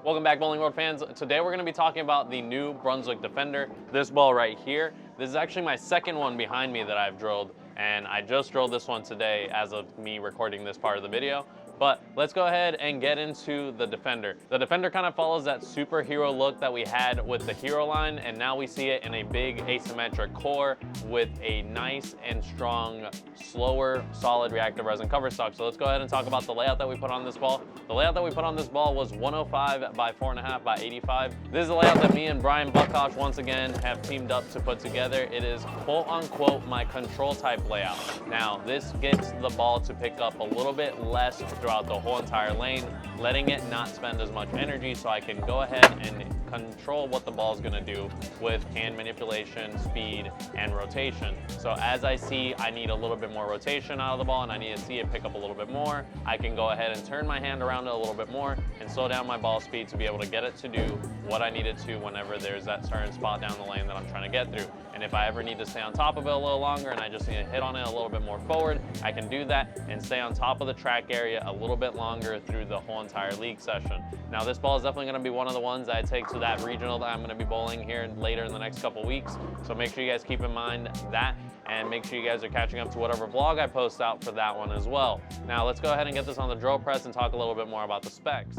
Welcome back, Bowling World fans. Today we're going to be talking about the new Brunswick Defender. This ball right here. This is actually my second one behind me that I've drilled, and I just drilled this one today as of me recording this part of the video. But let's go ahead and get into the Defender. The Defender kind of follows that superhero look that we had with the Hero line, and now we see it in a big asymmetric core with a nice and strong, slower, solid reactive resin cover stock. So let's go ahead and talk about the layout that we put on this ball. The layout that we put on this ball was 105 by 4.5 by 85. This is the layout that me and Brian Buckosh once again have teamed up to put together. It is quote unquote my control type layout. Now this gets the ball to pick up a little bit less throughout the whole entire lane, letting it not spend as much energy so I can go ahead and control what the ball is going to do with hand manipulation, speed, and rotation. So as I see I need a little bit more rotation out of the ball and I need to see it pick up a little bit more, I can go ahead and turn my hand around it a little bit more and slow down my ball speed to be able to get it to do what I need it to whenever there's that certain spot down the lane that I'm trying to get through. And if I ever need to stay on top of it a little longer and I just need to hit on it a little bit more forward, I can do that and stay on top of the track area a little bit longer through the whole entire league session. Now this ball is definitely going to be one of the ones that I take to that regional that I'm going to be bowling here later in the next couple weeks. So make sure you guys keep in mind that, and make sure you guys are catching up to whatever vlog I post out for that one as well. Now let's go ahead and get this on the drill press and talk a little bit more about the specs.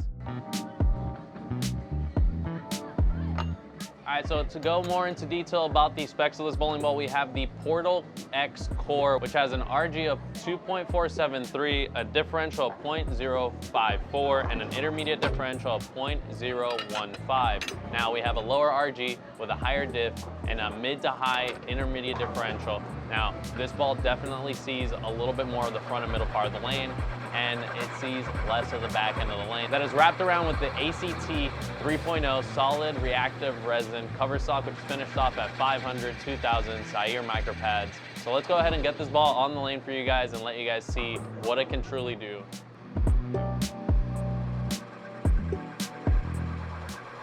All right, so to go more into detail about the specs of this bowling ball, we have the Portal X core, which has an RG of 2.473, a differential of 0.054, and an intermediate differential of 0.015. Now we have a lower RG with a higher diff and a mid to high intermediate differential. Now this ball definitely sees a little bit more of the front and middle part of the lane, and it sees less of the back end of the lane. That is wrapped around with the ACT 3.0 solid reactive resin cover stock, which is finished off at 500, 2000 Saire micro pads. So let's go ahead and get this ball on the lane for you guys and let you guys see what it can truly do.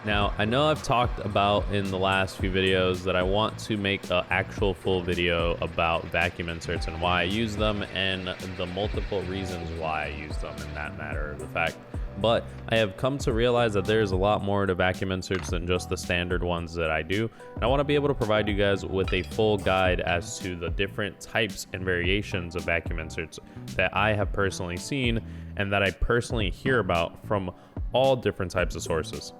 Now, I know I've talked about in the last few videos that I want to make an actual full video about vacuum inserts and why I use them and the multiple reasons why I use them in that matter of the fact. But I have come to realize that there's a lot more to vacuum inserts than just the standard ones that I do. And I want to be able to provide you guys with a full guide as to the different types and variations of vacuum inserts that I have personally seen and that I personally hear about from all different types of sources.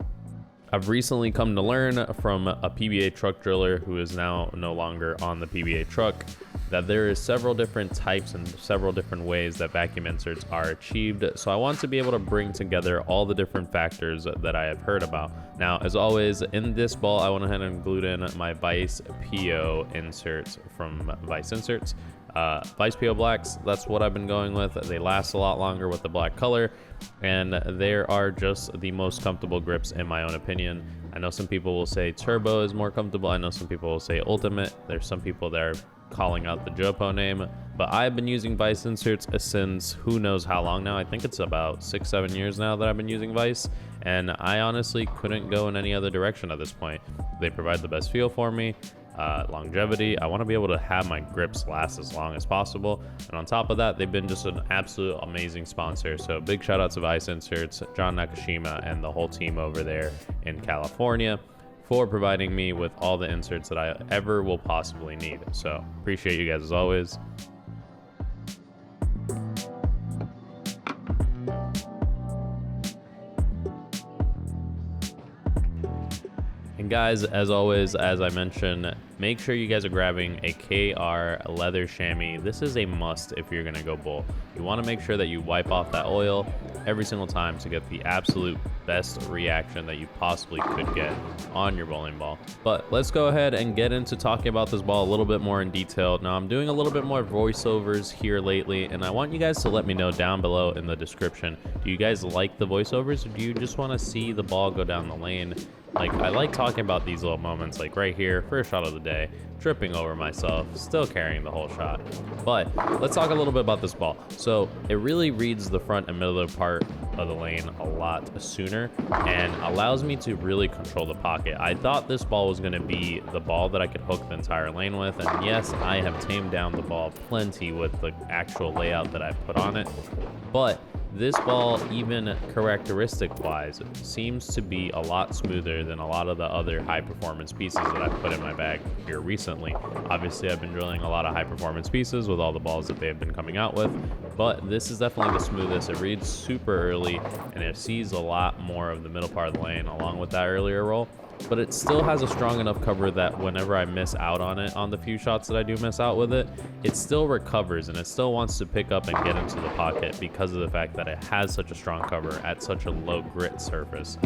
I've recently come to learn from a PBA truck driller who is now no longer on the PBA truck that there is several different types and several different ways that vacuum inserts are achieved. So I want to be able to bring together all the different factors that I have heard about. Now, as always, in this ball, I went ahead and glued in my Vice PO inserts from Vice Inserts. Vice PO blacks, that's what I've been going with. They last a lot longer with the black color, and there are just the most comfortable grips in my own opinion. I know some people will say turbo is more comfortable. I know some people will say ultimate. There's some people that are calling out the Jopo name, but I've been using Vice inserts since who knows how long now. I think it's about 6-7 years now that I've been using Vice, and I honestly couldn't go in any other direction at this point. They provide the best feel for me. Longevity. I want to be able to have my grips last as long as possible, and on top of that, they've been just an absolute amazing sponsor. So big shout out to Vice Inserts, John Nakashima, and the whole team over there in California for providing me with all the inserts that I ever will possibly need. So appreciate you guys as always. And guys, as always, as I mentioned, make sure you guys are grabbing a KR leather chamois. This is a must if you're gonna go bowl. You wanna make sure that you wipe off that oil every single time to get the absolute best reaction that you possibly could get on your bowling ball. But let's go ahead and get into talking about this ball a little bit more in detail. Now, I'm doing a little bit more voiceovers here lately, and I want you guys to let me know down below in the description. Do you guys like the voiceovers, or do you just wanna see the ball go down the lane? Like, I like talking about these little moments, like right here, first shot of the day, tripping over myself, still carrying the whole shot. But let's talk a little bit about this ball. So it really reads the front and middle part of the lane a lot sooner and allows me to really control the pocket. I thought this ball was going to be the ball that I could hook the entire lane with, and yes, I have tamed down the ball plenty with the actual layout that I've put on it, but this ball, even characteristic-wise, seems to be a lot smoother than a lot of the other high-performance pieces that I've put in my bag here recently. Obviously, I've been drilling a lot of high-performance pieces with all the balls that they've been coming out with, but this is definitely the smoothest. It reads super early, and it sees a lot more of the middle part of the lane along with that earlier roll. But it still has a strong enough cover that whenever I miss out on it, on the few shots that I do miss out with it, it still recovers and it still wants to pick up and get into the pocket because of the fact that it has such a strong cover at such a low grit surface.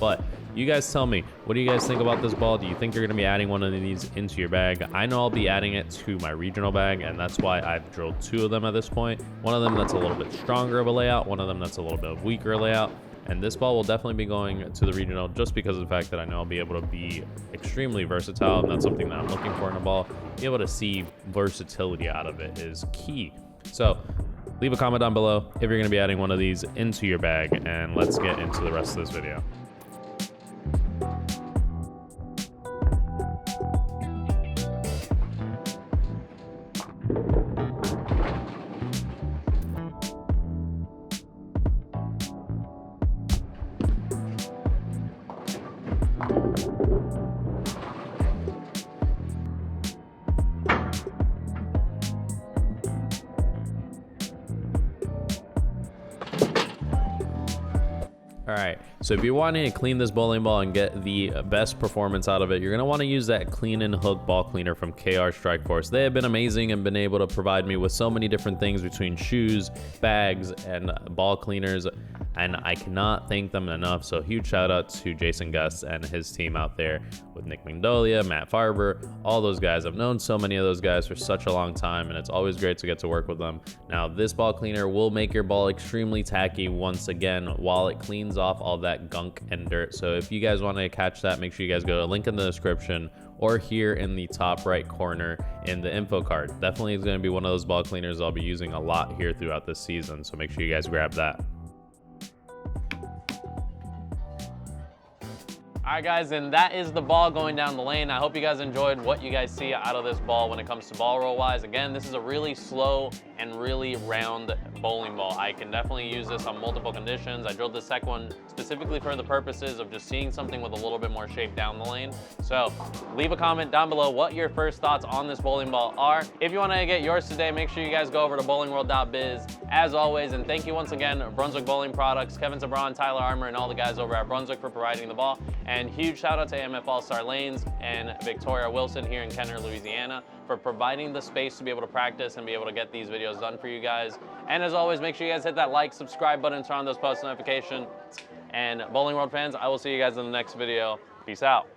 But you guys tell me, what do you guys think about this ball? Do you think you're going to be adding one of these into your bag? I know I'll be adding it to my regional bag, and that's why I've drilled 2 of them at this point. One of them that's a little bit stronger of a layout, one of them that's a little bit weaker layout. And this ball will definitely be going to the regional just because of the fact that I know I'll be able to be extremely versatile, and that's something that I'm looking for in a ball. Be able to see versatility out of it is key. So leave a comment down below if you're going to be adding one of these into your bag, and let's get into the rest of this video. All right, so if you're wanting to clean this bowling ball and get the best performance out of it, you're gonna wanna use that Clean and Hook ball cleaner from KR Strike Force. They have been amazing and been able to provide me with so many different things between shoes, bags, and ball cleaners, and I cannot thank them enough. So huge shout out to Jason Gus and his team out there with Nick Magnolia, Matt Farber, all those guys. I've known so many of those guys for such a long time, and it's always great to get to work with them. Now, this ball cleaner will make your ball extremely tacky once again while it cleans off all that gunk and dirt. So if you guys want to catch that, make sure you guys go to link in the description or here in the top right corner in the info card. Definitely is going to be one of those ball cleaners I'll be using a lot here throughout this season, so make sure you guys grab that. All right, guys, and that is the ball going down the lane. I hope you guys enjoyed what you guys see out of this ball when it comes to ball roll wise. Again, this is a really slow and really round bowling ball. I can definitely use this on multiple conditions. I drilled the second one specifically for the purposes of just seeing something with a little bit more shape down the lane. So leave a comment down below what your first thoughts on this bowling ball are. If you want to get yours today, make sure you guys go over to bowlingworld.biz as always. And thank you once again, Brunswick Bowling Products, Kevin Sabron, Tyler Armour, and all the guys over at Brunswick for providing the ball. And huge shout out to AMF All-Star Lanes and Victoria Wilson here in Kenner, Louisiana for providing the space to be able to practice and be able to get these videos done for you guys. And as always, make sure you guys hit that like, subscribe button, turn on those post notifications. And Bowling World fans, I will see you guys in the next video. Peace out.